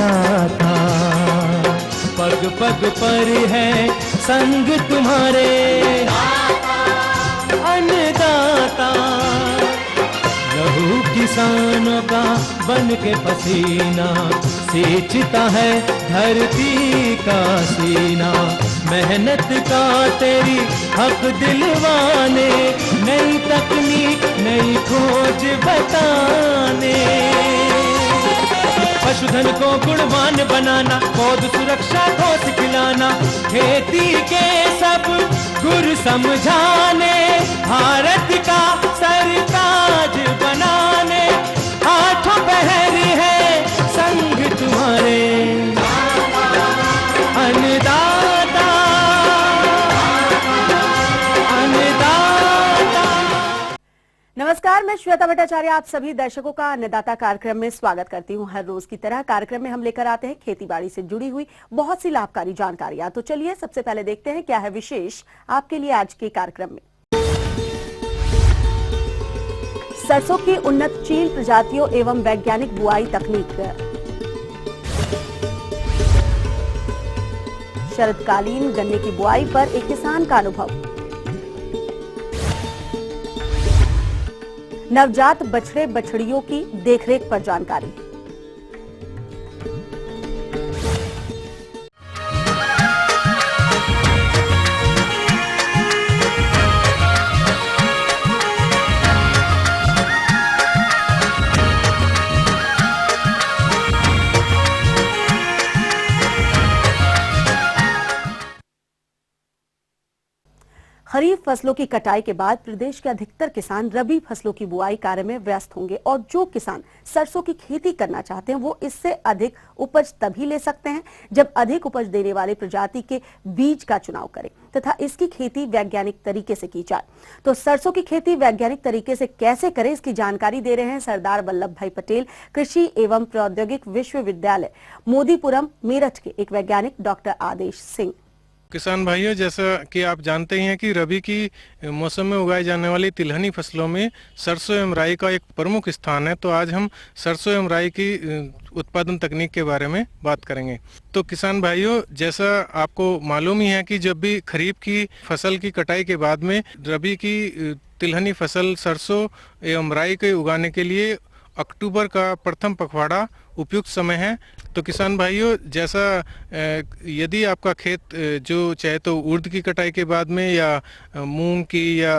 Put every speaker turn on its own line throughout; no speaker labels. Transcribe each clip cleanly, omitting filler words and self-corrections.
अन्नदाता, पग पग पर है संग तुम्हारे अन्नदाता। लहू किसानों का बन के पसीना सींचता है धरती का सीना। मेहनत का तेरी हक दिलवाने, नई तकनीक नई खोज बताने। पशुधन को गुणवान बनाना, पौध सुरक्षा को सिखलाना, खेती के सब गुर समझाने, भारत का सरताज बनाने। आठों पहर है संग तुम्हारे अन्नदाता, अन्नदाता।
नमस्कार, मैं श्वेता भट्टाचार्य आप सभी दर्शकों का अन्नदाता कार्यक्रम में स्वागत करती हूं। हर रोज की तरह कार्यक्रम में हम लेकर आते हैं खेतीबाड़ी से जुड़ी हुई बहुत सी लाभकारी जानकारियां। तो चलिए सबसे पहले देखते हैं क्या है विशेष आपके लिए आज के कार्यक्रम में। सरसों की उन्नत चील प्रजातियों एवं वैज्ञानिक बुआई तकनीक। शरदकालीन गन्ने की बुआई पर एक किसान का अनुभव। नवजात बछड़े बछड़ियों की देखरेख पर जानकारी। खरीफ फसलों की कटाई के बाद प्रदेश के अधिकतर किसान रबी फसलों की बुआई कार्य में व्यस्त होंगे और जो किसान सरसों की खेती करना चाहते हैं वो इससे अधिक उपज तभी ले सकते हैं जब अधिक उपज देने वाले प्रजाति के बीज का चुनाव करें तथा इसकी खेती वैज्ञानिक तरीके से की जाए। तो सरसों की खेती वैज्ञानिक तरीके से कैसे करें, इसकी जानकारी दे रहे हैं सरदार वल्लभ भाई पटेल कृषि एवं प्रौद्योगिक विश्वविद्यालय मोदीपुरम मेरठ के एक वैज्ञानिक डॉक्टर आदेश सिंह।
किसान भाइयों, जैसा कि आप जानते ही हैं कि रबी की मौसम में उगाई जाने वाली तिलहनी फसलों में सरसों एवं राई का एक प्रमुख स्थान है। तो आज हम सरसों एवं राई की उत्पादन तकनीक के बारे में बात करेंगे। तो किसान भाइयों, जैसा आपको मालूम ही है कि जब भी खरीफ की फसल की कटाई के बाद में रबी की तिलहनी फसल सरसों एवं राई के उगाने के लिए अक्टूबर का प्रथम पखवाड़ा उपयुक्त समय है। तो किसान भाइयों, जैसा यदि आपका खेत जो चाहे तो उर्द की कटाई के बाद में या मूंग की या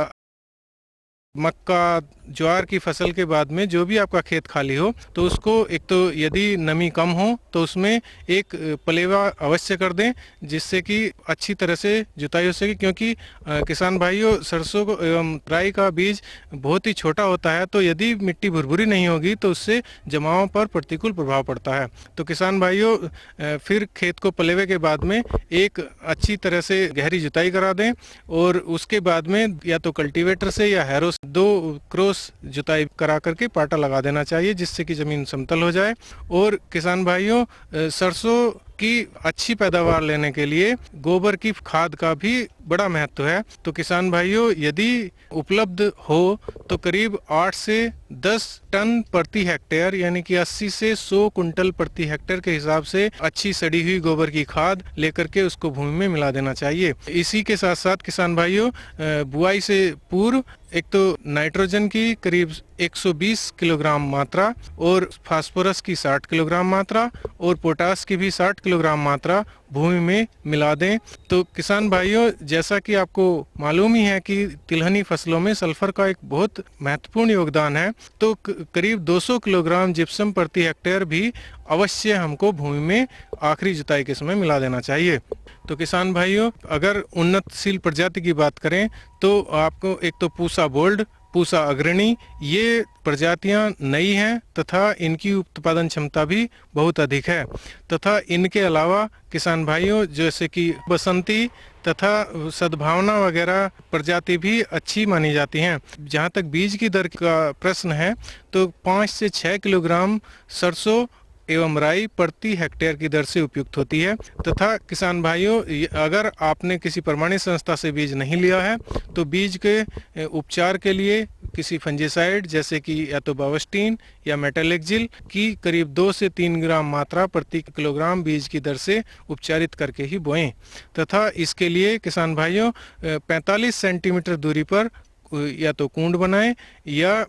मक्का ज्वार की फसल के बाद में जो भी आपका खेत खाली हो तो उसको एक तो यदि नमी कम हो तो उसमें एक पलेवा अवश्य कर दें जिससे कि अच्छी तरह से जुताई हो सके, क्योंकि किसान भाइयों सरसों को एवं राई का बीज बहुत ही छोटा होता है। तो यदि मिट्टी भुरभुरी नहीं होगी तो उससे जमाव पर प्रतिकूल प्रभाव पड़ता है। तो किसान भाइयों फिर खेत को पलेवे के बाद में एक अच्छी तरह से गहरी जुताई करा दें और उसके बाद में या तो कल्टीवेटर से या हैरो से 2 क्रॉस जुताई करा करके पाटा लगा देना चाहिए जिससे कि जमीन समतल हो जाए। और किसान भाइयों, सरसों की अच्छी पैदावार लेने के लिए गोबर की खाद का भी बड़ा महत्व है। तो किसान भाइयों, यदि उपलब्ध हो तो करीब 8 से 10 टन प्रति हेक्टेयर यानी कि 80 से 100 कुंटल प्रति हेक्टेयर के हिसाब से अच्छी सड़ी हुई गोबर की खाद लेकर के उसको भूमि में मिला देना चाहिए। इसी के साथ साथ किसान भाइयों, बुआई से पूर्व एक तो नाइट्रोजन की करीब 120 किलोग्राम मात्रा और फास्फोरस की 60 किलोग्राम मात्रा और पोटास की भी 60 किलोग्राम मात्रा भूमि में मिला दें। तो किसान भाइयों, जैसा कि आपको मालूम ही है कि तिलहनी फसलों में सल्फर का एक बहुत महत्वपूर्ण योगदान है। तो करीब 200 किलोग्राम जिप्सम प्रति हेक्टेयर भी अवश्य हमको भूमि में आखिरी जुताई के समय मिला देना चाहिए। तो किसान भाइयों, अगर उन्नतशील प्रजाति की बात करें तो आपको एक तो पूसा बोल्ड, पूसा अग्रणी, ये प्रजातियां नई हैं तथा इनकी उत्पादन क्षमता भी बहुत अधिक है। तथा इनके अलावा किसान भाइयों, जैसे कि बसंती तथा सद्भावना वगैरह प्रजाति भी अच्छी मानी जाती हैं। जहां तक बीज की दर का प्रश्न है तो 5 से 6 किलोग्राम सरसों एवं राई प्रति हेक्टेयर की दर से उपयुक्त होती है। तथा किसान भाइयों, अगर आपने किसी प्रमाणित संस्था से बीज नहीं लिया है तो बीज के उपचार के लिए किसी फंजीसाइड जैसे कि या तो बावस्टीन या मेटालेक्जिल की करीब 2 से 3 ग्राम मात्रा प्रति किलोग्राम बीज की दर से उपचारित करके ही बोएं। तथा इसके लिए किसान भाइयों 45 सेंटीमीटर दूरी पर या तो कुंड बनाएं या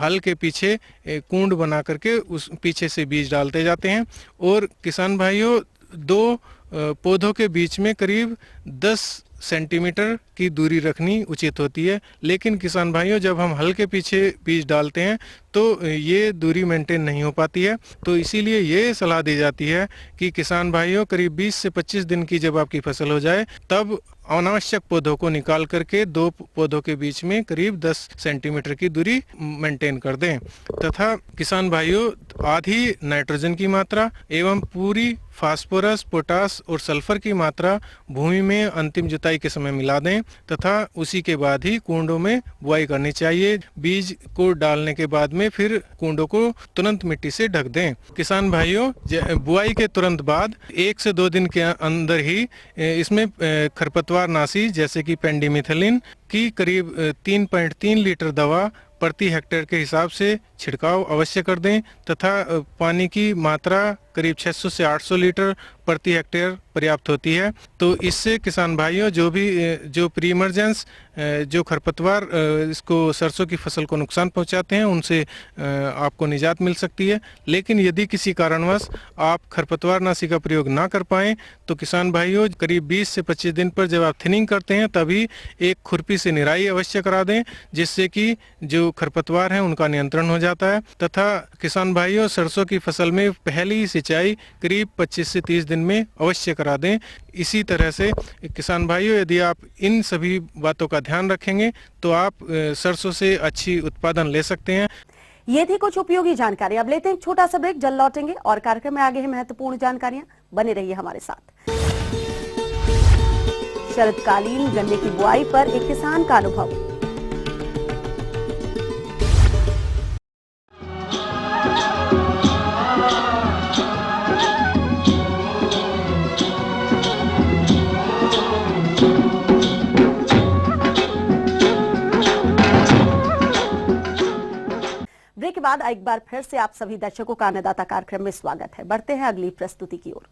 हल के पीछे कुंड बना करके उस पीछे से बीज डालते जाते हैं। और किसान भाइयों, 2 पौधों के बीच में करीब 10 सेंटीमीटर की दूरी रखनी उचित होती है। लेकिन किसान भाइयों, जब हम हल के पीछे बीज डालते हैं तो ये दूरी मेंटेन नहीं हो पाती है। तो इसीलिए ये सलाह दी जाती है कि किसान भाइयों, करीब 20 से 25 दिन की जब आपकी फसल हो जाए तब अनावश्यक पौधों को निकाल करके 2 पौधों के बीच में करीब 10 सेंटीमीटर की दूरी मेंटेन कर दें। तथा किसान भाइयों, आधी नाइट्रोजन की मात्रा एवं पूरी फास्फोरस, पोटास और सल्फर की मात्रा भूमि में अंतिम जुताई के समय मिला दें तथा उसी के बाद ही कुंडों में बुआई करनी चाहिए। बीज को डालने के बाद में फिर कुंडों को तुरंत मिट्टी से ढक दें। किसान भाइयों, बुआई के तुरंत बाद 1 से 2 दिन के अंदर ही इसमें खरपतवार नाशी जैसे कि पेंडिमिथलिन की करीब 3.3 लीटर दवा प्रति हेक्टेयर के हिसाब से छिड़काव अवश्य कर दें। तथा पानी की मात्रा करीब 600 से 800 लीटर प्रति हेक्टेयर पर्याप्त होती है। तो इससे किसान भाइयों, जो प्री इमरजेंस जो खरपतवार इसको सरसों की फसल को नुकसान पहुंचाते हैं उनसे आपको निजात मिल सकती है। लेकिन यदि किसी कारणवश आप खरपतवार नाशी का प्रयोग ना कर पाएं तो किसान भाइयों, करीब 20 से 25 दिन पर जब आप थिनिंग करते हैं तभी एक खुरपी से निराई अवश्य करा दें, जिससे कि जो खरपतवार हैं उनका नियंत्रण हो जाता है। तथा किसान भाइयों, सरसों की फसल में पहली सिंचाई करीब 25 से 30 दिन में अवश्य करा दें। इसी तरह से किसान भाइयों, यदि आप इन सभी बातों का ध्यान रखेंगे तो आप सरसों से अच्छी उत्पादन ले सकते हैं।
ये थी कुछ उपयोगी जानकारी। अब लेते हैं छोटा सा ब्रेक, जल्द लौटेंगे और कार्यक्रम में आगे है महत्वपूर्ण जानकारियां। बने रहिए हमारे साथ। शरदकालीन गन्ने की बुआई पर एक किसान का अनुभव। ब्रेक के बाद एक बार फिर से आप सभी दर्शकों का अन्नदाता कार्यक्रम में स्वागत है। बढ़ते हैं अगली प्रस्तुति की ओर।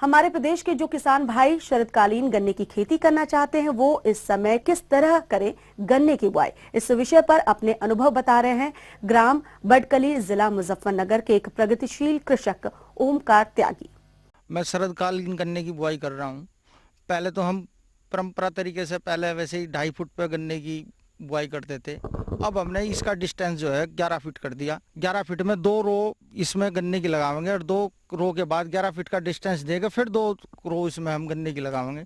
हमारे प्रदेश के जो किसान भाई शरदकालीन गन्ने की खेती करना चाहते हैं वो इस समय किस तरह करें गन्ने की बुआई, इस विषय पर अपने अनुभव बता रहे हैं ग्राम बडकली, जिला मुजफ्फरनगर के एक प्रगतिशील कृषक ओमकार त्यागी।
मैं शरदकालीन गन्ने की बुआई कर रहा हूँ। पहले तो हम परंपरा तरीके से पहले वैसे ही 2.5 फुट पे गन्ने की बुआई करते थे। अब हमने इसका डिस्टेंस जो है 11 फीट कर दिया। 11 फीट में 2 रो इसमें गन्ने की लगाएंगे और 2 रो के बाद 11 फीट का डिस्टेंस देकर फिर 2 रो इसमें हम गन्ने की लगाएंगे।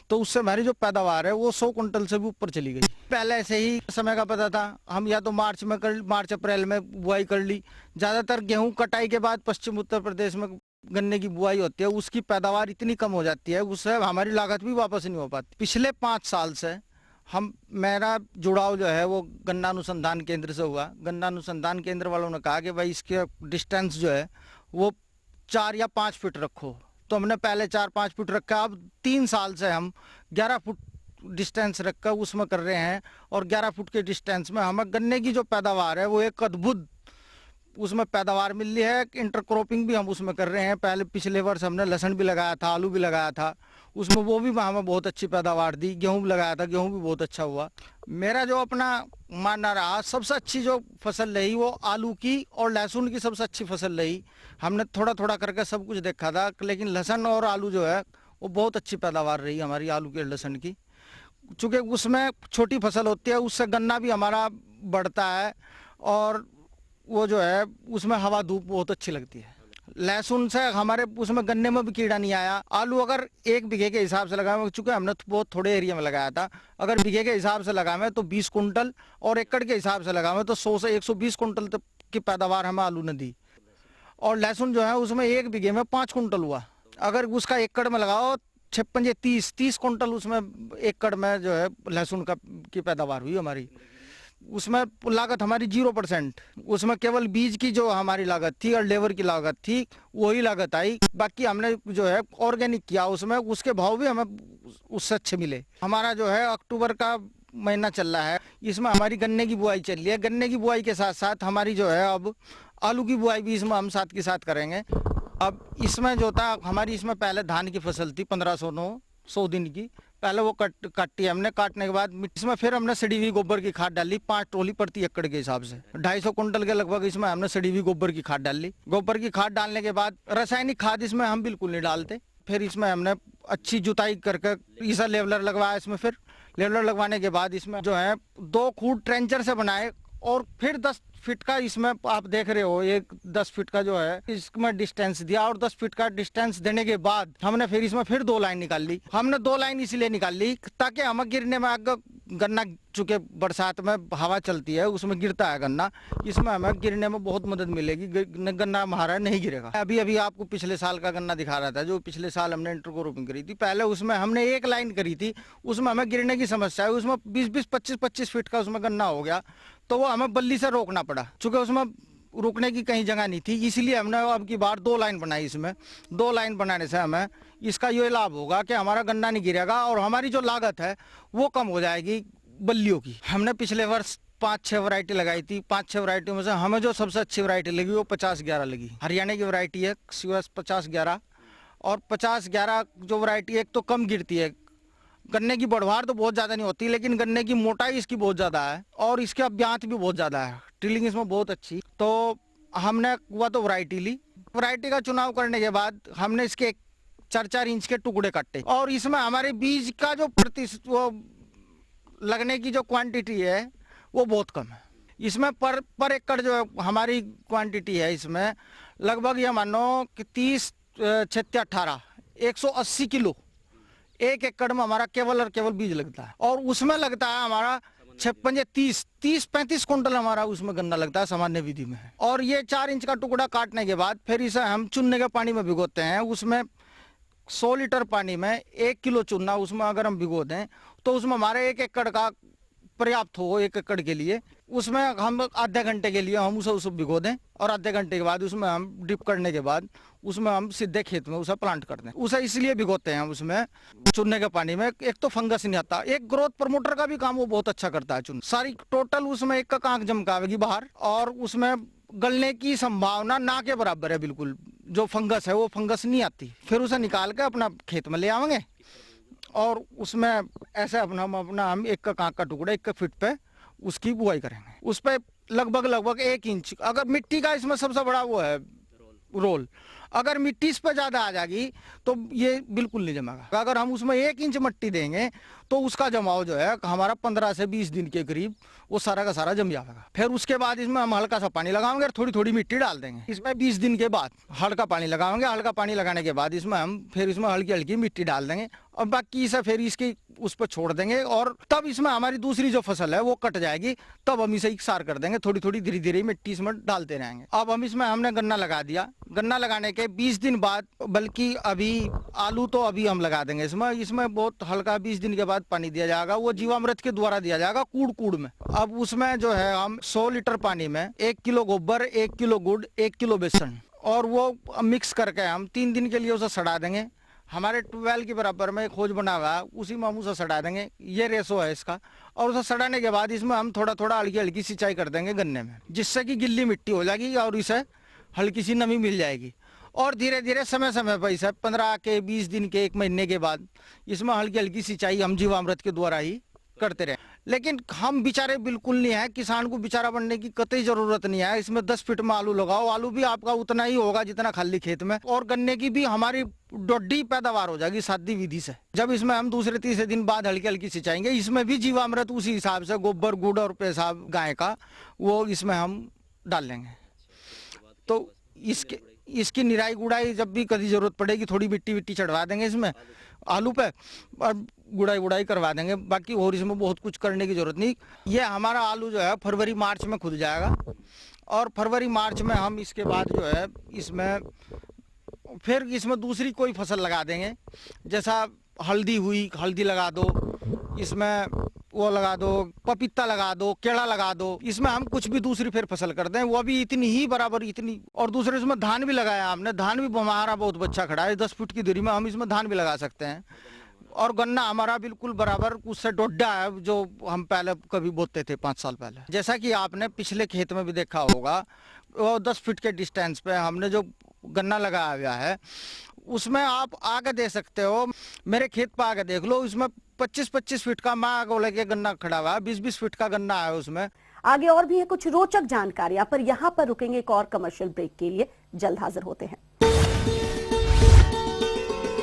तो उससे हमारी जो पैदावार है वो 100 कुंटल से भी ऊपर चली गई। पहले ऐसे ही समय का पता था, हम या तो मार्च अप्रैल में बुआई कर ली। ज़्यादातर गेहूँ कटाई के बाद पश्चिम उत्तर प्रदेश में गन्ने की बुआई होती है, उसकी पैदावार इतनी कम हो जाती है, उससे हमारी लागत भी वापस नहीं हो पाती। पिछले 5 साल से मेरा जुड़ाव जो है वो गन्ना अनुसंधान केंद्र से हुआ। गन्ना अनुसंधान केंद्र वालों ने कहा कि भाई इसके डिस्टेंस जो है वो 4 या 5 फीट रखो। तो हमने पहले 4-5 फीट रखा। अब 3 साल से हम 11 फुट डिस्टेंस रखकर उसमें कर रहे हैं और 11 फुट के डिस्टेंस में हमें गन्ने की जो पैदावार है वो एक अद्भुत उसमें पैदावार मिल रही है। इंटरक्रॉपिंग भी हम उसमें कर रहे हैं। पिछले वर्ष हमने लहसुन भी लगाया था, आलू भी लगाया था, उसमें वो भी हमें बहुत अच्छी पैदावार दी। गेहूं भी लगाया था, गेहूं भी बहुत अच्छा हुआ। मेरा जो अपना मानना रहा, सबसे अच्छी जो फसल रही वो आलू की और लहसुन की सबसे अच्छी फसल रही। हमने थोड़ा थोड़ा करके सब कुछ देखा था, लेकिन लहसुन और आलू जो है वो बहुत अच्छी पैदावार रही हमारी आलू के लहसुन की। चूँकि उसमें छोटी फसल होती है, उससे गन्ना भी हमारा बढ़ता है और वो जो है उसमें हवा धूप बहुत अच्छी लगती है। लहसुन से हमारे उसमें गन्ने में भी कीड़ा नहीं आया। आलू अगर 1 बीघे के हिसाब से लगाए, चूँकि हमने बहुत थोड़े एरिया में लगाया था, अगर बीघे के हिसाब से लगाए तो 20 कुंटल और एकड़ के हिसाब से लगाए तो 100 से 120 कुंटल तक की पैदावार हमें आलू ने दी। और लहसुन जो है उसमें 1 बीघे में 5 कुंटल हुआ। अगर उसका एकड़ में लगाओ 56 30 कुंटल उसमें एकड़ में जो है लहसुन की पैदावार हुई हमारी। उसमें लागत हमारी 0%, उसमें केवल बीज की जो हमारी लागत थी और लेबर की लागत थी वही लागत आई। बाकी हमने जो है ऑर्गेनिक किया उसमें, उसके भाव भी हमें उससे अच्छे मिले। हमारा जो है अक्टूबर का महीना चल रहा है, इसमें हमारी गन्ने की बुआई चल रही है। गन्ने की बुआई के साथ साथ हमारी जो है अब आलू की बुआई भी इसमें हम साथ के साथ करेंगे। अब इसमें जो था हमारी, इसमें पहले धान की फसल थी 1500 दिन की, पहले वो काटी हमने। काटने के बाद इसमें फिर हमने सड़ी हुई गोबर की खाद डाली 5 ट्रॉली प्रति एकड़ के हिसाब से, 250 कुंटल के लगभग इसमें हमने सड़ी हुई गोबर की खाद डाली। गोबर की खाद डालने के बाद रासायनिक खाद इसमें हम बिल्कुल नहीं डालते। फिर इसमें हमने अच्छी जुताई करके ईसा लेवलर लगवाया इसमें। फिर लेवलर लगवाने के बाद इसमें जो है 2 खूंट ट्रेंचर से बनाए और फिर 10 फीट का इसमें आप देख रहे हो, ये 10 फीट का जो है इसमें डिस्टेंस दिया। और 10 फीट का डिस्टेंस देने के बाद हमने फिर इसमें फिर 2 लाइन निकाल ली। हमने 2 लाइन इसलिए निकाल ली ताकि हमें गिरने में आगे गन्ना, चूंकि बरसात में हवा चलती है उसमें गिरता है गन्ना, इसमें हमें गिरने में बहुत मदद मिलेगी, गन्ना हमारा नहीं गिरेगा। अभी आपको पिछले साल का गन्ना दिखा रहा था, जो पिछले साल हमने इंटरक्रॉपिंग करी थी। पहले उसमें हमने 1 लाइन करी थी, उसमें हमें गिरने की समस्या है। उसमें 20-20, 25-25 फीट का उसमें गन्ना हो गया, तो वो हमें बल्ली से रोकना पड़ा। चूंकि उसमें रुकने की कहीं जगह नहीं थी, इसलिए हमने अब की बार 2 लाइन बनाई। इसमें 2 लाइन बनाने से हमें इसका ये लाभ होगा कि हमारा गन्ना नहीं गिरेगा और हमारी जो लागत है वो कम हो जाएगी बल्लियों की। हमने पिछले वर्ष 5-6 वैरायटी लगाई थी। 5-6 वैरायटी में से हमें जो सबसे अच्छी वैरायटी लगी वो 50-11 लगी। हरियाणा की वैरायटी है 50-11, और 50-11 जो वैरायटी है एक तो कम गिरती है, गन्ने की बढ़वार तो बहुत ज़्यादा नहीं होती, लेकिन गन्ने की मोटाई इसकी बहुत ज़्यादा है और इसका ब्यांत भी बहुत ज़्यादा है, टिलिंग इसमें बहुत अच्छी। तो हमने हुआ तो वैरायटी ली। वैरायटी का चुनाव करने के बाद हमने इसके 4-4 इंच के टुकड़े काटे और इसमें हमारे बीज का जो वो लगने की जो क्वांटिटी है वो बहुत कम है। इसमें पर एकड़ जो हमारी क्वांटिटी है इसमें लगभग ये मानो कि 30-18 180 किलो 1 एकड़ में हमारा केवल और केवल बीज लगता है। और उसमें लगता है हमारा 30-35 कुंटल हमारा उसमें गन्ना लगता है सामान्य विधि में। और ये 4 इंच का टुकड़ा काटने के बाद फिर इसे हम चुनने के पानी में भिगोते हैं। उसमें 100 लीटर पानी में 1 किलो चुनना उसमें अगर हम भिगो दें तो उसमें हमारे 1 एकड़ का पर्याप्त हो 1 एकड़ के लिए। उसमें हम आधे घंटे के लिए हम उसे भिगो दें और आधे घंटे के बाद उसमें हम डिप करने के बाद उसमें हम सीधे खेत में उसे प्लांट कर दें। उसे इसलिए भिगोते हैं उसमें चुनने के पानी में, एक तो फंगस नहीं आता, एक ग्रोथ प्रमोटर का भी काम वो बहुत अच्छा करता है। चुन सारी टोटल उसमें 1 का कांक जमकावेगी बाहर और उसमें गलने की संभावना ना के बराबर है बिल्कुल। जो फंगस है वो फंगस नहीं आती। फिर उसे निकाल के अपना खेत में ले आवेंगे और उसमें ऐसे हम 1 का कांक का टुकड़ा 1 फीट पे उसकी बुआई करेंगे। उस पे लगभग 1 इंच, अगर मिट्टी का इसमें सबसे बड़ा वो है रोल, अगर मिट्टी इस पर ज्यादा आ जाएगी तो ये बिल्कुल नहीं जमेगा। अगर हम उसमें 1 इंच मिट्टी देंगे तो उसका जमाव जो है हमारा 15 से 20 दिन के करीब वो सारा का सारा जम जाएगा। फिर उसके बाद इसमें हम हल्का सा पानी लगाएंगे और थोड़ी थोड़ी मिट्टी डाल देंगे। इसमें 20 दिन के बाद हल्का पानी लगाएंगे। हल्का पानी लगाने के बाद इसमें हम फिर इसमें हल्की हल्की मिट्टी डाल देंगे और बाकी इसे फिर इसकी उस पर छोड़ देंगे। और तब इसमें हमारी दूसरी जो फसल है वो कट जाएगी, तब हम इसे इकसार कर देंगे। थोड़ी थोड़ी धीरे धीरे मिट्टी इसमें डालते रहेंगे। अब हम इसमें हमने गन्ना लगा दिया। गन्ना लगाने के 20 दिन बाद, बल्कि अभी आलू तो अभी हम लगा देंगे इसमें बहुत हल्का 20 दिन के बाद पानी दिया जाएगा। वो जीवामृत के द्वारा दिया जाएगा कूड़ में। अब उसमें जो है हम 100 लीटर पानी में 1 किलो गोबर, 1 किलो गुड़, 1 किलो बेसन और वो मिक्स करके हम 3 दिन के लिए उसे सड़ा देंगे। हमारे ट्यूबवेल के बराबर में एक खोज बना हुआ है, उसी में हम उसे सड़ा देंगे। ये रेशो है इसका। और उसे सड़ाने के बाद इसमें हम थोड़ा थोड़ा हल्की हल्की सिंचाई कर देंगे गन्ने में, जिससे कि गिल्ली मिट्टी हो जाएगी और इसे हल्की सी नमी मिल जाएगी। और धीरे धीरे समय समय पर इसे 15 के 20 दिन के 1 महीने के बाद इसमें हल्की हल्की सिंचाई हम जीवामृत के द्वारा ही करते रहे। लेकिन हम बेचारे बिल्कुल नहीं है, किसान को बेचारा बनने की कतई जरूरत नहीं है। इसमें 10 फीट में आलू लगाओ, आलू भी आपका उतना ही होगा जितना खाली खेत में। और गन्ने की भी हमारी डोडी पैदावार हो जाएगी सादी विधि से। जब इसमें हम दूसरे तीसरे दिन बाद हल्की हल्की सिंचाएंगे, इसमें भी जीवामृत उसी हिसाब से गोबर गुड़ और पेशाब गाय का वो इसमें हम डाल लेंगे। तो इसकी निराई गुड़ाई जब भी कभी जरूरत पड़ेगी थोड़ी मिट्टी चढ़वा देंगे इसमें आलू पे और गुड़ाई करवा देंगे। बाकी और इसमें बहुत कुछ करने की जरूरत नहीं। ये हमारा आलू जो है फरवरी मार्च में खुद जाएगा और फरवरी मार्च में हम इसके बाद जो है इसमें फिर इसमें दूसरी कोई फसल लगा देंगे। जैसा हल्दी हुई, हल्दी लगा दो, इसमें वो लगा दो, पपीता लगा दो, केला लगा दो, इसमें हम कुछ भी दूसरी फिर फसल कर दें, वो भी इतनी ही बराबर इतनी। और दूसरे इसमें धान भी लगाया हमने, धान भी हमारा बहुत बच्चा खड़ा है, 10 फुट की दूरी में हम इसमें धान भी लगा सकते हैं। और गन्ना हमारा बिल्कुल बराबर उससे डोडा है जो हम पहले कभी बोते थे 5 साल पहले। जैसा कि आपने पिछले खेत में भी देखा होगा, वो 10 फीट के डिस्टेंस पे हमने जो गन्ना लगाया हुआ है उसमें आप आगे दे सकते हो। मेरे खेत पर आगे देख लो, उसमें 25-25 फीट का मैं आगे लेके गन्ना खड़ा हुआ है, 20-20 फीट का गन्ना है उसमें।
आगे और भी है कुछ रोचक जानकारियां, पर यहाँ पर रुकेंगे एक और कमर्शियल ब्रेक के लिए। जल्द हाजिर होते हैं।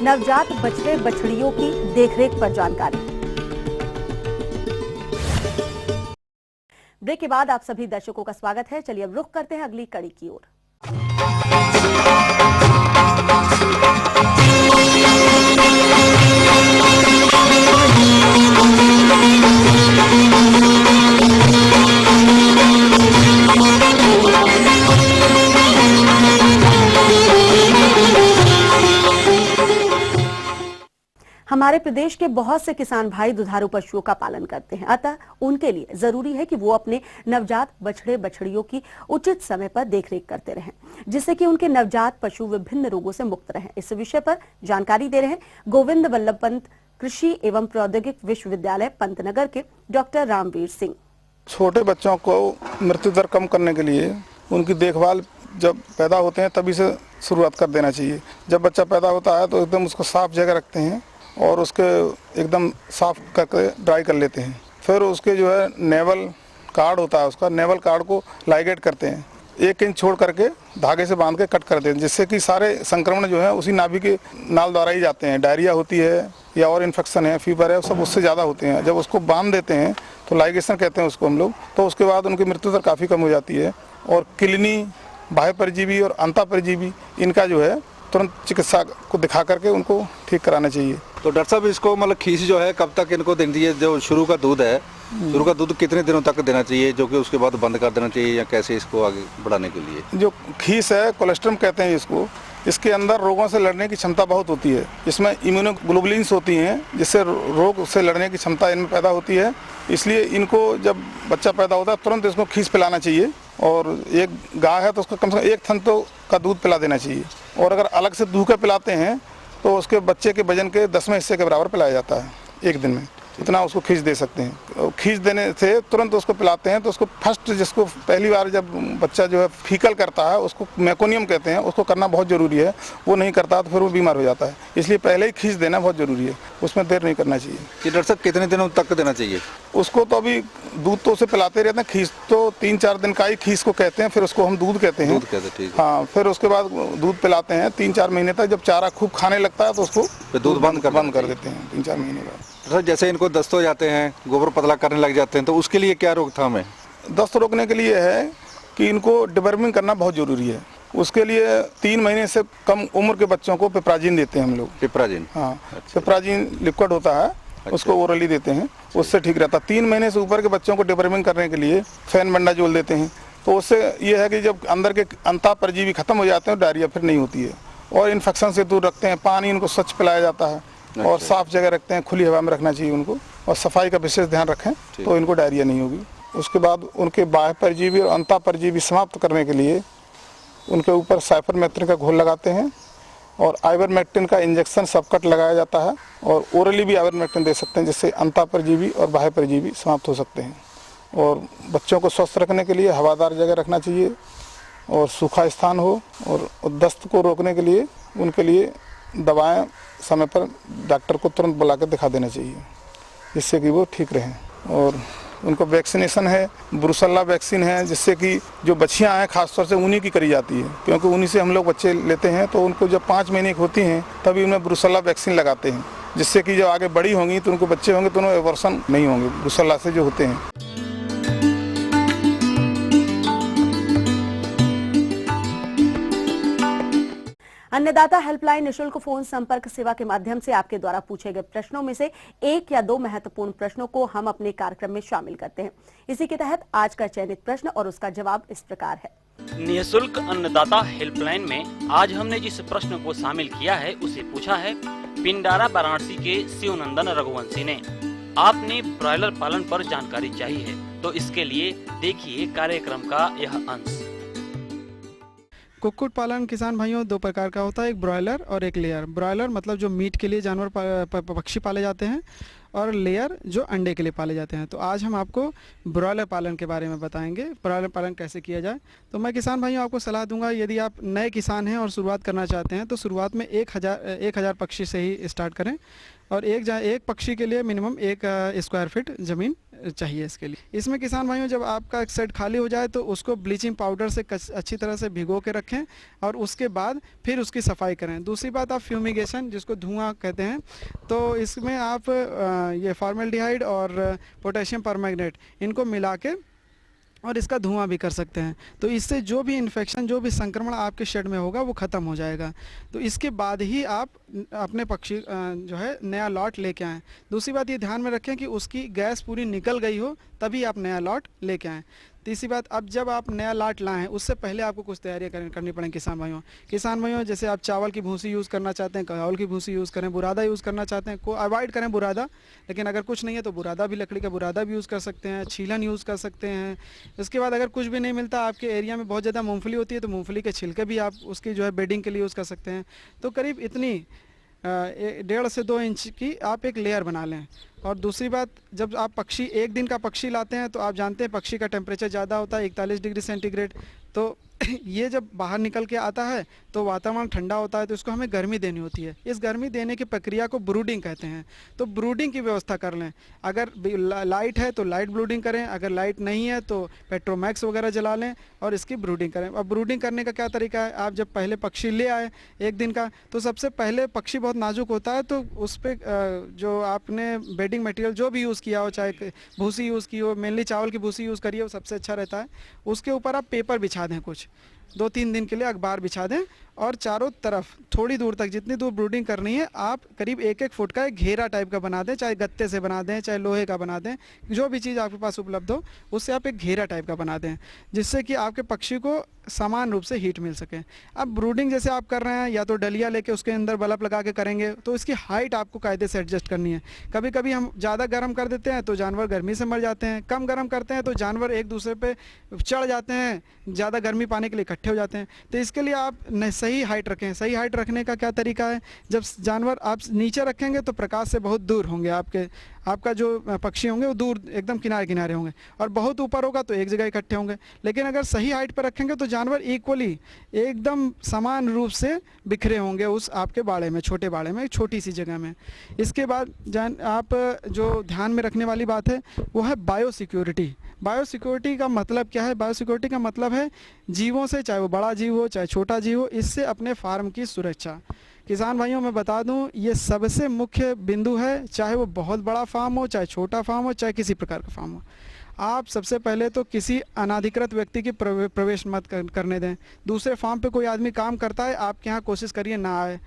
नवजात बछड़े बछड़ियों की देखरेख पर जानकारी। ब्रेक के बाद आप सभी दर्शकों का स्वागत है। चलिए अब रुख करते हैं अगली कड़ी की ओर। हमारे प्रदेश के बहुत से किसान भाई दुधारू पशुओं का पालन करते हैं, अतः उनके लिए जरूरी है कि वो अपने नवजात बछड़े बछड़ियों की उचित समय पर देखरेख करते रहें, जिससे कि उनके नवजात पशु विभिन्न रोगों से मुक्त रहें। इस विषय पर जानकारी दे रहे हैं गोविंद वल्लभ पंत कृषि एवं प्रौद्योगिक विश्वविद्यालय पंतनगर के डॉक्टर रामवीर सिंह।
छोटे बच्चों को मृत्यु दर कम करने के लिए उनकी देखभाल जब पैदा होते हैं तभी से शुरुआत कर देना चाहिए। जब बच्चा पैदा होता है तो एकदम उसको साफ जगह रखते हैं और उसके एकदम साफ करके ड्राई कर लेते हैं। फिर उसके जो है नेवल कार्ड होता है, उसका नेवल कार्ड को लाइगेट करते हैं, 1 इंच छोड़ करके धागे से बांध के कट कर देते हैं, जिससे कि सारे संक्रमण जो है उसी नाभि के नाल द्वारा ही जाते हैं। डायरिया होती है या और इन्फेक्शन है, फीवर है, सब उससे ज़्यादा होते हैं। जब उसको बांध देते हैं तो लाइगेशन कहते हैं उसको हम लोग, तो उसके बाद उनकी मृत्यु दर काफ़ी कम हो जाती है। और किलनी, बाह्य परजीवी और अंतः परजीवी, इनका जो है तुरंत चिकित्सा को दिखा करके उनको ठीक कराना चाहिए।
तो डॉक्टर साहब, इसको मतलब खीस जो है कब तक इनको देनी चाहिए? जो शुरू का दूध है, शुरू का दूध कितने दिनों तक देना चाहिए, जो कि उसके बाद बंद कर देना चाहिए, या कैसे इसको आगे बढ़ाने के लिए?
जो खीस है, कोलेस्ट्रम कहते हैं इसको, इसके अंदर रोगों से लड़ने की क्षमता बहुत होती है। इसमें इम्यूनोग्लोबुलिन्स होती हैं, जिससे रोग से लड़ने की क्षमता इनमें पैदा होती है। इसलिए इनको जब बच्चा पैदा होता है तुरंत इसको खीस पिलाना चाहिए। और एक गाय है तो उसको कम से कम 1 थन तो का दूध पिला देना चाहिए। और अगर अलग से दूध पिलाते हैं तो उसके बच्चे के वजन के 10वें हिस्से के बराबर पिलाया जाता है 1 दिन में। इतना उसको खींच दे सकते हैं। खींच देने से तुरंत उसको पिलाते हैं तो उसको फर्स्ट, जिसको पहली बार जब बच्चा जो है फीकल करता है, उसको मेकोनियम कहते हैं, उसको करना बहुत ज़रूरी है। वो नहीं करता तो फिर वो बीमार हो जाता है। इसलिए पहले ही खींच देना बहुत ज़रूरी है, उसमें देर नहीं करना चाहिए।
कि डॉक्टर साहब, कितने दिनों तक देना चाहिए
उसको? तो अभी दूध तो उसे पिलाते रहते हैं, खींच तो 3-4 दिन का ही खींच को कहते हैं, फिर उसको हम दूध कहते हैं।
दूध कहते हैं, ठीक है।
हाँ, फिर उसके बाद दूध पिलाते हैं 3-4 महीने तक। जब चारा खूब खाने लगता है तो उसको
दूध बंद कर
देते हैं 3-4 महीने बाद।
सर, जैसे इनको दस्त हो जाते हैं, गोबर पतला करने लग जाते हैं, तो उसके लिए क्या रोकथाम है?
दस्त रोकने के लिए है कि इनको डिवर्मिंग करना बहुत ज़रूरी है। उसके लिए 3 महीने से कम उम्र के बच्चों को पिपराजिन देते हैं हम लोग।
पिपराजिन?
हाँ, पिपराजिन लिक्विड होता है, उसको ओरली देते हैं, उससे ठीक रहता है। 3 महीने से ऊपर के बच्चों को डिवर्मिंग करने के लिए फेनबेंडाजोल देते हैं। तो उससे ये है कि जब अंदर के अंतः परजीवी खत्म हो जाते हैं, डायरिया फिर नहीं होती है। और इन्फेक्शन से दूर रखते हैं। पानी इनको स्वच्छ पिलाया जाता है और साफ जगह रखते हैं, खुली हवा में रखना चाहिए उनको, और सफाई का विशेष ध्यान रखें तो इनको डायरिया नहीं होगी। उसके बाद उनके बाह्य परजीवी और अंतः परजीवी समाप्त करने के लिए उनके ऊपर साइपरमेथ्रिन का घोल लगाते हैं और आइवरमेक्टिन का इंजेक्शन सबकट लगाया जाता है। और ओरली भी आइवरमेक्टिन दे सकते हैं, जिससे अंतः परजीवी और बाह्य परजीवी समाप्त हो सकते हैं। और बच्चों को स्वस्थ रखने के लिए हवादार जगह रखना चाहिए और सूखा स्थान हो। और दस्त को रोकने के लिए उनके लिए दवाएं समय पर डॉक्टर को तुरंत बुला कर दिखा देना चाहिए, जिससे कि वो ठीक रहें। और उनको वैक्सीनेशन है, ब्रुसेला वैक्सीन है, जिससे कि जो बच्चियां हैं खासतौर से उन्हीं की करी जाती है, क्योंकि उन्हीं से हम लोग बच्चे लेते हैं। तो उनको जब 5 महीने की होती हैं तभी उन्हें ब्रुसेला वैक्सीन लगाते हैं, जिससे कि जब आगे बड़ी होंगी तो उनको बच्चे होंगे तो उन्हें एवर्सन नहीं होंगे ब्रुसेला से जो होते हैं।
अन्नदाता हेल्पलाइन निशुल्क फोन संपर्क सेवा के माध्यम से आपके द्वारा पूछे गए प्रश्नों में से एक या दो महत्वपूर्ण प्रश्नों को हम अपने कार्यक्रम में शामिल करते हैं। इसी के तहत आज का चयनित प्रश्न और उसका जवाब इस प्रकार है।
निःशुल्क अन्नदाता हेल्पलाइन में आज हमने जिस प्रश्न को शामिल किया है उसे पूछा है पिंडारा वाराणसी के शिवनंदन रघुवंशी ने। आपने ब्रॉयलर पालन पर जानकारी चाहिए है तो इसके लिए देखिए कार्यक्रम का यह अंश।
कुक्कुट पालन किसान भाइयों दो प्रकार का होता है, एक ब्रॉयलर और एक लेयर। ब्रॉयलर मतलब जो मीट के लिए जानवर पक्षी पाले जाते हैं और लेयर जो अंडे के लिए पाले जाते हैं। तो आज हम आपको ब्रॉयलर पालन के बारे में बताएंगे, ब्रॉयलर पालन कैसे किया जाए। तो मैं किसान भाइयों आपको सलाह दूंगा, यदि आप नए किसान हैं और शुरुआत करना चाहते हैं तो शुरुआत में 1000 पक्षी से ही स्टार्ट करें और एक पक्षी के लिए मिनिमम 1 स्क्वायर फीट ज़मीन चाहिए इसके लिए। इसमें किसान भाइयों जब आपका एक सेट खाली हो जाए तो उसको ब्लीचिंग पाउडर से अच्छी तरह से भिगो के रखें और उसके बाद फिर उसकी सफाई करें। दूसरी बात, आप फ्यूमिगेशन जिसको धुआं कहते हैं, तो इसमें आप ये फॉर्मेल्डिहाइड और पोटेशियम परमैंगनेट इनको मिला के और इसका धुआं भी कर सकते हैं। तो इससे जो भी इन्फेक्शन, जो भी संक्रमण आपके शेड में होगा वो ख़त्म हो जाएगा। तो इसके बाद ही आप अपने पक्षी जो है नया लॉट लेके आएँ। दूसरी बात ये ध्यान में रखें कि उसकी गैस पूरी निकल गई हो तभी आप नया लॉट लेके आएँ। तीसरी बात, अब जब आप नया लाट लाएं उससे पहले आपको कुछ तैयारियां करनी पड़ेंगी किसान भाइयों। जैसे आप चावल की भूसी यूज़ करना चाहते हैं, चावल की भूसी यूज़ करें, बुरादा यूज़ करना चाहते हैं, को अवॉइड करें बुरादा। लेकिन अगर कुछ नहीं है तो बुरादा भी, लकड़ी का बुरादा भी यूज़ कर सकते हैं, छीलन यूज़ कर सकते हैं। इसके बाद अगर कुछ भी नहीं मिलता, आपके एरिया में बहुत ज़्यादा मूँगफली होती है तो मूँगफली के छिलके भी आप उसकी जो है बेडिंग के लिए यूज़ कर सकते हैं। तो करीब इतनी 1.5 से 2 इंच की आप एक लेयर बना लें। और दूसरी बात, जब आप पक्षी एक दिन का पक्षी लाते हैं तो आप जानते हैं पक्षी का टेम्परेचर ज़्यादा होता है 41 डिग्री सेंटीग्रेड। तो ये जब बाहर निकल के आता है तो वातावरण ठंडा होता है तो इसको हमें गर्मी देनी होती है। इस गर्मी देने की प्रक्रिया को ब्रूडिंग कहते हैं। तो ब्रूडिंग की व्यवस्था कर लें। अगर लाइट है तो लाइट ब्रूडिंग करें, अगर लाइट नहीं है तो पेट्रोमैक्स वगैरह जला लें और इसकी ब्रूडिंग करें। अब ब्रूडिंग करने का क्या तरीका है, आप जब पहले पक्षी ले आए एक दिन का, तो सबसे पहले पक्षी बहुत नाजुक होता है तो उस पर जो आपने बेडिंग मटेरियल जो भी यूज़ किया हो, चाहे भूसी यूज़ की हो, मेनली चावल की भूसी यूज़ करिए, वो सबसे अच्छा रहता है। उसके ऊपर आप पेपर बिछा दें, कुछ 2-3 दिन के लिए अखबार बिछा दें और चारों तरफ थोड़ी दूर तक, जितनी दूर ब्रूडिंग करनी है, आप करीब 1-1 फुट का एक घेरा टाइप का बना दें, चाहे गत्ते से बना दें, चाहे लोहे का बना दें, जो भी चीज़ आपके पास उपलब्ध हो उससे आप एक घेरा टाइप का बना दें, जिससे कि आपके पक्षी को समान रूप से हीट मिल सके। अब ब्रूडिंग जैसे आप कर रहे हैं, या तो डलिया लेके उसके अंदर बल्ब लगा के करेंगे तो इसकी हाइट आपको कायदे से एडजस्ट करनी है। कभी कभी हम ज़्यादा गर्म कर देते हैं तो जानवर गर्मी से मर जाते हैं, कम गर्म करते हैं तो जानवर एक दूसरे पे चढ़ जाते हैं, ज़्यादा गर्मी पाने के लिए इकट्ठे हो जाते हैं। तो इसके लिए आप सही हाइट रखें। सही हाइट रखने का क्या तरीका है, जब जानवर आप नीचे रखेंगे तो प्रकाश से बहुत दूर होंगे, आपका जो पक्षी होंगे वो दूर एकदम किनारे किनारे होंगे, और बहुत ऊपर होगा तो एक जगह इकट्ठे होंगे। लेकिन अगर सही हाइट पर रखेंगे तो जानवर इक्वली एकदम समान रूप से बिखरे होंगे उस आपके बाड़े में, छोटे बाड़े में, छोटी सी जगह में। इसके बाद आप जो ध्यान में रखने वाली बात है वो है बायोसिक्योरिटी। बायोसिक्योरिटी का मतलब क्या है? बायोसिक्योरिटी का मतलब है जीवों से, चाहे वो बड़ा जीव हो चाहे छोटा जीव हो, इससे अपने फार्म की सुरक्षा। किसान भाइयों मैं बता दूं, ये सबसे मुख्य बिंदु है, चाहे वो बहुत बड़ा फार्म हो, चाहे छोटा फार्म हो, चाहे किसी प्रकार का फार्म हो। आप सबसे पहले तो किसी अनाधिकृत व्यक्ति की प्रवेश मत करने दें। दूसरे फार्म पे कोई आदमी काम करता है, आपके यहाँ कोशिश करिए ना आए।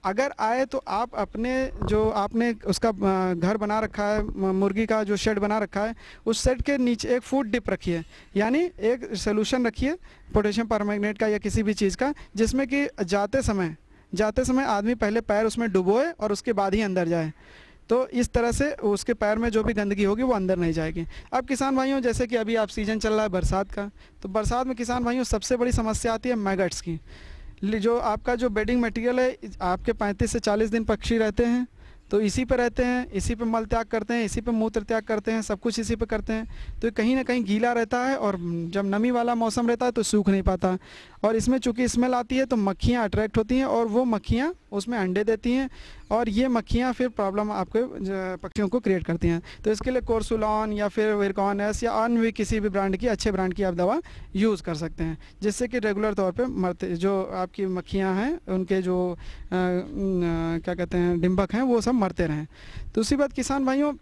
अगर आए तो आप अपने जो आपने उसका घर बना रखा है, मुर्गी का जो शेड बना रखा है, उस शेड के नीचे एक फूड डिप रखिए, यानी एक सोल्यूशन रखिए पोटेशियम परमैंगनेट का या किसी भी चीज़ का, जिसमें कि जाते समय आदमी पहले पैर उसमें डुबोए और उसके बाद ही अंदर जाए। तो इस तरह से उसके पैर में जो भी गंदगी होगी वो अंदर नहीं जाएगी। अब किसान भाइयों, जैसे कि अभी आप सीज़न चल रहा है बरसात का, तो बरसात में किसान भाइयों सबसे बड़ी समस्या आती है मैगट्स की। जो आपका जो बेडिंग मटेरियल है, आपके 35 से 40 दिन पक्षी रहते हैं, तो इसी पे रहते हैं, इसी पे मल त्याग करते हैं, इसी पे मूत्र त्याग करते हैं, सब कुछ इसी पे करते हैं। तो कहीं ना कहीं गीला रहता है और जब नमी वाला मौसम रहता है तो सूख नहीं पाता। और इसमें चूँकि स्मेल आती है तो मक्खियाँ अट्रैक्ट होती हैं और वो मक्खियाँ उसमें अंडे देती हैं, और ये मक्खियाँ फिर प्रॉब्लम आपके पक्षियों को क्रिएट करती हैं। तो इसके लिए कोर्सुलॉन या फिर विरकॉन एस या अन्य भी किसी भी ब्रांड की, अच्छे ब्रांड की आप दवा यूज़ कर सकते हैं, जिससे कि रेगुलर तौर पे मरते जो आपकी मक्खियाँ हैं, उनके जो क्या कहते हैं डिंबक हैं, वो सब मरते रहें। दूसरी बात किसान भाइयों,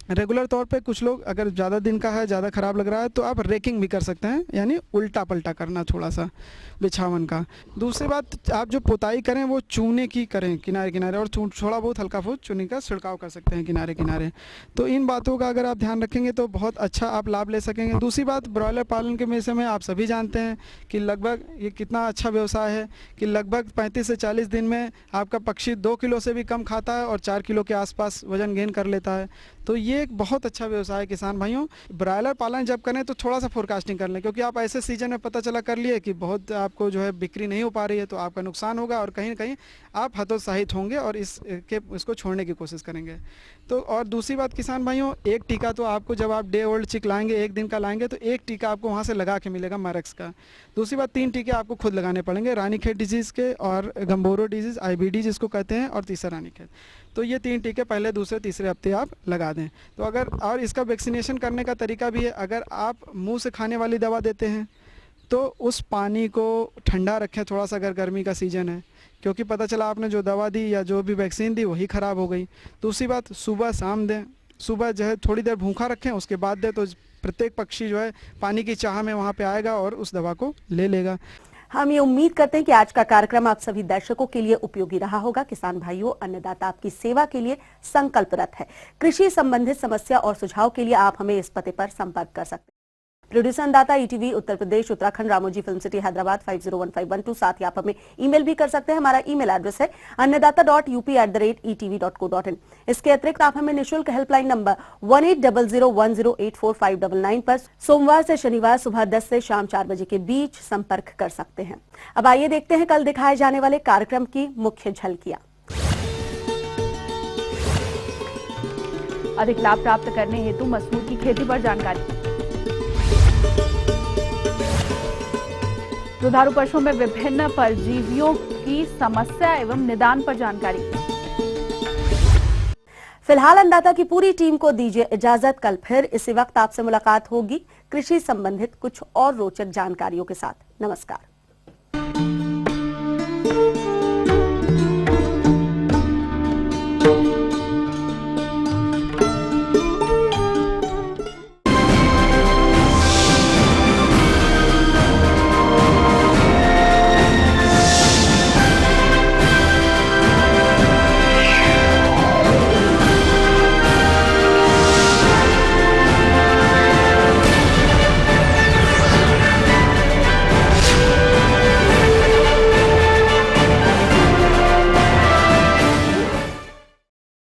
रेगुलर तौर पे कुछ लोग अगर ज़्यादा दिन का है, ज़्यादा ख़राब लग रहा है, तो आप रेकिंग भी कर सकते हैं, यानी उल्टा पलटा करना थोड़ा सा बिछावन का। दूसरी बात, आप जो पुताई करें वो चूने की करें किनारे किनारे, और थोड़ा बहुत हल्का फुट चूने का छिड़काव कर सकते हैं किनारे किनारे। तो इन बातों का अगर आप ध्यान रखेंगे तो बहुत अच्छा आप लाभ ले सकेंगे। दूसरी बात, ब्रॉयलर पालन के विषय में आप सभी जानते हैं कि लगभग ये कितना अच्छा व्यवसाय है कि लगभग 35 से 40 दिन में आपका पक्षी 2 किलो से भी कम खाता है और 4 किलो के आसपास वजन गेन कर लेता है। तो ये एक बहुत अच्छा व्यवसाय है किसान भाइयों। ब्रॉयलर पालन जब करें तो थोड़ा सा फोरकास्टिंग कर लें, क्योंकि आप ऐसे सीजन में पता चला कर लिए कि बहुत आपको जो है बिक्री नहीं हो पा रही है, तो आपका नुकसान होगा और कहीं ना कहीं आप हतोत्साहित होंगे और इसको छोड़ने की कोशिश करेंगे। तो और दूसरी बात किसान भाइयों, एक टीका तो आपको जब आप डे ओल्ड चिक लाएंगे, 1 दिन का लाएंगे, तो एक टीका आपको वहाँ से लगा के मिलेगा मैरेक्स का। दूसरी बात, 3 टीके आपको खुद लगाने पड़ेंगे, रानीखेत डिजीज़ के और गंबोरो डिजीज़ IBD जिसको कहते हैं, और तीसरा रानीखेत। तो ये 3 टीके पहले, दूसरे, तीसरे हफ्ते आप लगा दें। तो अगर और इसका वैक्सीनेशन करने का तरीका भी है, अगर आप मुंह से खाने वाली दवा देते हैं तो उस पानी को ठंडा रखें थोड़ा सा, अगर गर्मी का सीज़न है, क्योंकि पता चला आपने जो दवा दी या जो भी वैक्सीन दी वही ख़राब हो गई। दूसरी बात, सुबह शाम दें, सुबह जो है थोड़ी देर भूखा रखें, उसके बाद दें, तो प्रत्येक पक्षी जो है पानी की चाह में वहाँ पे आएगा और उस दवा को ले लेगा।
हम ये उम्मीद करते हैं कि आज का कार्यक्रम आप सभी दर्शकों के लिए उपयोगी रहा होगा। किसान भाइयों, अन्नदाता आपकी सेवा के लिए संकल्परत है। कृषि संबंधित समस्या और सुझाव के लिए आप हमें इस पते पर संपर्क कर सकते हैं। प्रोड्यूसर अन्नदाता ETV Uttar Pradesh Uttarakhand Ramoji film city Hyderabad 501512। साथ ही आप हमें ईमेल भी कर सकते हैं। हमारा ईमेल एड्रेस है annadatta.up@etv.co.in। इसके अतिरिक्त आप हमें निःशुल्क हेल्पलाइन नंबर 180010084599 पर सोमवार से शनिवार सुबह 10 से शाम 4 बजे के बीच संपर्क कर सकते हैं। अब आइए देखते हैं कल दिखाए जाने वाले कार्यक्रम की मुख्य झलकियां।
अधिक लाभ प्राप्त करने हेतु मसूर की खेती पर जानकारी। दुधारू पशुओं में विभिन्न परजीवियों की समस्या एवं निदान पर जानकारी।
फिलहाल अन्नदाता की पूरी टीम को दीजिए इजाजत। कल फिर इसी वक्त आपसे मुलाकात होगी कृषि संबंधित कुछ और रोचक जानकारियों के साथ। नमस्कार।